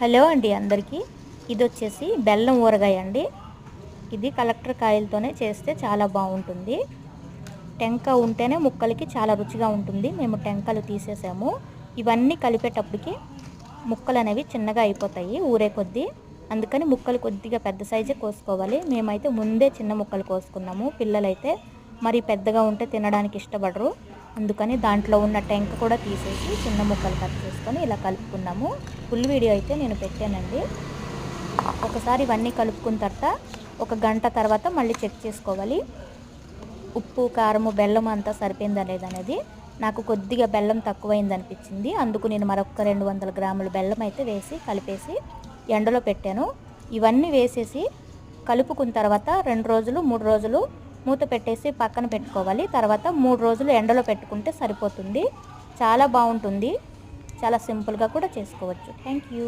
Hello అండి అందరికీ. ఇది వచ్చేసి బెల్లం ఊరగాయ అండి. ఇది కలెక్టర్ కాయలతోనే చేస్తే చాలా బాగుంటుంది. టెంక ఉంటేనే ముక్కలకి చాలా రుచిగా ఉంటుంది. మేము టెంకలు తీసేసాము. ఇవన్నీ కలిపేటప్పటికి ముక్కలు అనేవి చిన్నగా అయిపోతాయి ఊరే కొద్దీ. అందుకని ముక్కలు కొద్దిగా పెద్ద సైజే కోసుకోవాలి. మేమైతే ముందే చిన్న ముక్కలు కోసుకున్నాము. పిల్లలైతే మరి పెద్దగా ఉంటే తినడానికి ఇష్టపడరు. అందుకని దాంట్లో ఉన్న టెంక కూడా తీసేసి చిన్న ముక్కలు కట్ చేసుకొని ఇలా కలుపుకున్నాము. ఫుల్ వీడియో అయితే నేను పెట్టానండి. ఒకసారి ఇవన్నీ కలుపుకున్న తర్వాత ఒక గంట తర్వాత మళ్ళీ చెక్ చేసుకోవాలి. ఉప్పు, కారము, బెల్లం అంతా సరిపోయిందా లేదనేది. నాకు కొద్దిగా బెల్లం తక్కువైంది అనిపించింది. అందుకు నేను మరొక 200 గ్రాముల బెల్లం అయితే వేసి కలిపేసి ఎండలో పెట్టాను. ఇవన్నీ వేసేసి కలుపుకున్న తర్వాత 2 రోజులు 3 రోజులు మూత పెట్టేసి పక్కన పెట్టుకోవాలి. తర్వాత 3 రోజులు ఎండలో పెట్టుకుంటే సరిపోతుంది. చాలా బాగుంటుంది. చాలా సింపుల్గా కూడా చేసుకోవచ్చు. Thank you.